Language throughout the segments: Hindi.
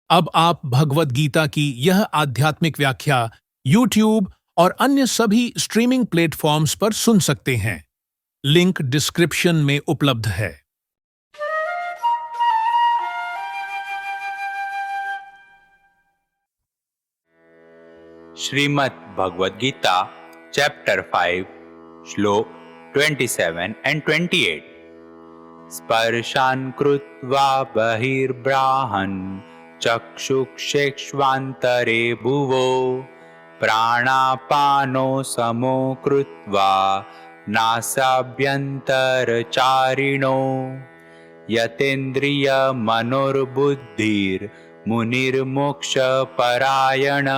अब आप भगवद गीता की यह आध्यात्मिक व्याख्या YouTube और अन्य सभी स्ट्रीमिंग प्लेटफॉर्म्स पर सुन सकते हैं। लिंक डिस्क्रिप्शन में उपलब्ध है। श्रीमद् भगवद गीता चैप्टर 5 श्लोक 27 and 28। स्पर्शान् कृत्वा बहिर्ब्राह्मन् चक्षुक्षेक्ष्वान्तरे भुवो प्राणापानो समो कृत्वा नासाभ्यन्तरचारिणो यतेन्द्रियमनोर्बुद्धिर्मुनिर्मोक्षपरायण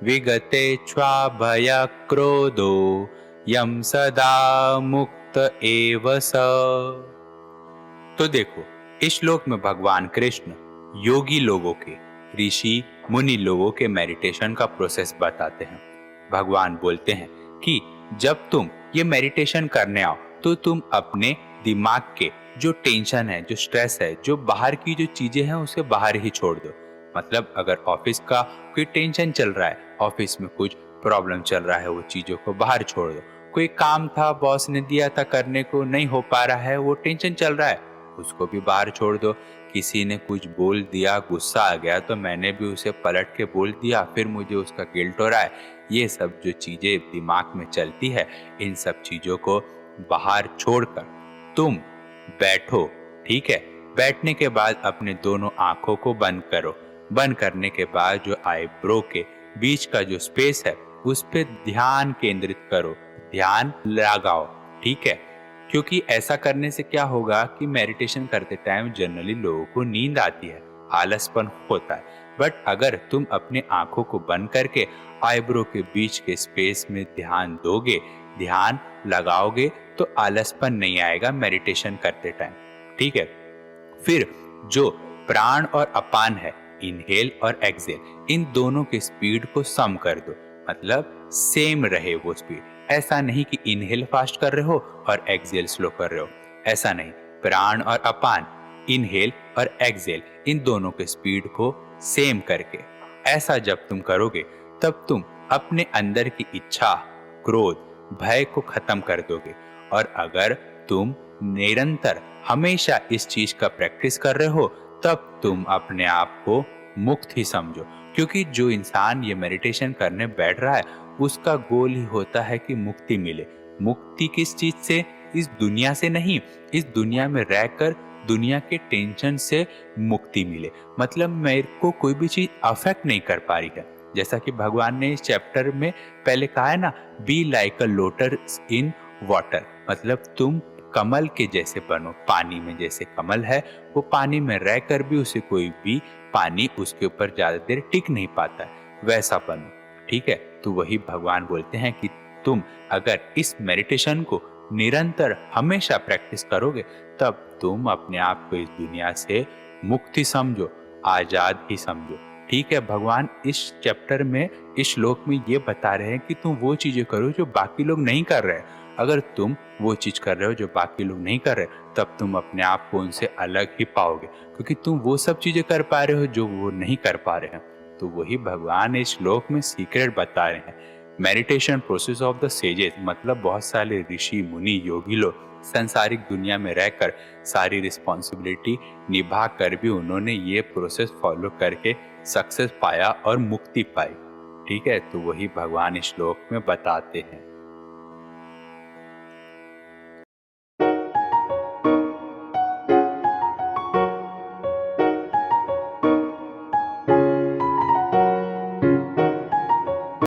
विगतेच्छ्वाभयक्रोधो यम सदा मुक्त एव स। तो देखो, इस श्लोक में भगवान कृष्ण योगी लोगों के, ऋषि मुनि लोगों के मेडिटेशन का प्रोसेस बताते हैं। भगवान बोलते हैं कि जब तुम ये मेडिटेशन करने आओ तो तुम अपने दिमाग के जो टेंशन है, जो स्ट्रेस है, जो बाहर की जो चीजें हैं उसे बाहर ही छोड़ दो। मतलब अगर ऑफिस का कोई टेंशन चल रहा है, ऑफिस में कुछ प्रॉब्लम चल रहा है, वो चीजों को बाहर छोड़ दो। कोई काम था, बॉस ने दिया था करने को, नहीं हो पा रहा है, वो टेंशन चल रहा है, उसको भी बाहर छोड़ दो। किसी ने कुछ बोल दिया, गुस्सा आ गया तो मैंने भी उसे पलट के बोल दिया, फिर मुझे उसका गिल्ट हो रहा है। ये सब जो चीजें दिमाग में चलती है, इन सब चीजों को बाहर छोड़कर तुम बैठो। ठीक है, बैठने के बाद अपने दोनों आंखों को बंद करो। बंद करने के बाद जो आईब्रो के बीच का जो स्पेस है उस पे ध्यान केंद्रित करो, ध्यान लगाओ। ठीक है, क्योंकि ऐसा करने से क्या होगा कि मेडिटेशन करते टाइम जनरली लोगों को नींद आती है, आलसपन होता है। बट अगर तुम अपने आंखों को बंद करके आईब्रो के बीच के स्पेस में ध्यान दोगे, ध्यान लगाओगे, तो आलसपन नहीं आएगा मेडिटेशन करते टाइम। ठीक है, फिर जो प्राण और अपान है, इनहेल और एक्सहेल, इन दोनों के स्पीड को सम कर दो। मतलब सेम रहे वो स्पीड। ऐसा नहीं कि इनहेल फास्ट कर रहे हो और एक्सहेल स्लो कर रहे हो, ऐसा नहीं। प्राण और अपान, इनहेल और एक्सहेल, इन दोनों के स्पीड को सेम करके ऐसा जब तुम करोगे तब तुम अपने अंदर की इच्छा, क्रोध, भय को खत्म कर दोगे। और अगर तुम निरंतर हमेशा इस चीज का प्रैक्टिस कर रहे हो तब तुम अपने आप को मुक्त ही समझो। क्योंकि जो इंसान ये मेडिटेशन करने बैठ रहा है उसका गोल ही होता है कि मुक्ति मिले। मुक्ति किस चीज से? इस दुनिया से नहीं, इस दुनिया में रहकर दुनिया के टेंशन से मुक्ति मिले। मतलब मेरे को कोई भी चीज अफेक्ट नहीं कर पा रही है। जैसा कि भगवान ने इस चैप्टर में पहले कहा है ना, be like a lotus in water. मतलब तुम कमल के जैसे बनो, पानी में जैसे कमल है, वो पानी में रहकर भी उसे कोई भी पानी उसके ऊपर ज्यादा देर टिक नहीं पाता है, वैसा बनो। ठीक है, तो वही भगवान बोलते हैं कि तुम अगर इस मेडिटेशन को निरंतर हमेशा प्रैक्टिस करोगे तब तुम अपने आप को इस दुनिया से मुक्ति समझो, आजाद ही समझो। ठीक है, भगवान इस चैप्टर में, इस श्लोक में ये बता रहे हैं कि तुम वो चीजें करो जो बाकी लोग नहीं कर रहे। अगर तुम वो चीज कर रहे हो जो बाकी लोग नहीं कर रहे, तब तुम अपने आप को उनसे अलग ही पाओगे, क्योंकि तुम वो सब चीजें कर पा रहे हो जो वो नहीं कर पा रहे हैं। तो वही भगवान इस श्लोक में सीक्रेट बता रहे हैं। Meditation process of the sages, मतलब बहुत सारे ऋषि मुनि योगी लोग संसारिक दुनिया में रहकर सारी रिस्पॉन्सिबिलिटी निभा कर भी उन्होंने ये प्रोसेस फॉलो करके सक्सेस पाया और मुक्ति पाई। ठीक है, तो वही भगवान इस श्लोक में बताते हैं।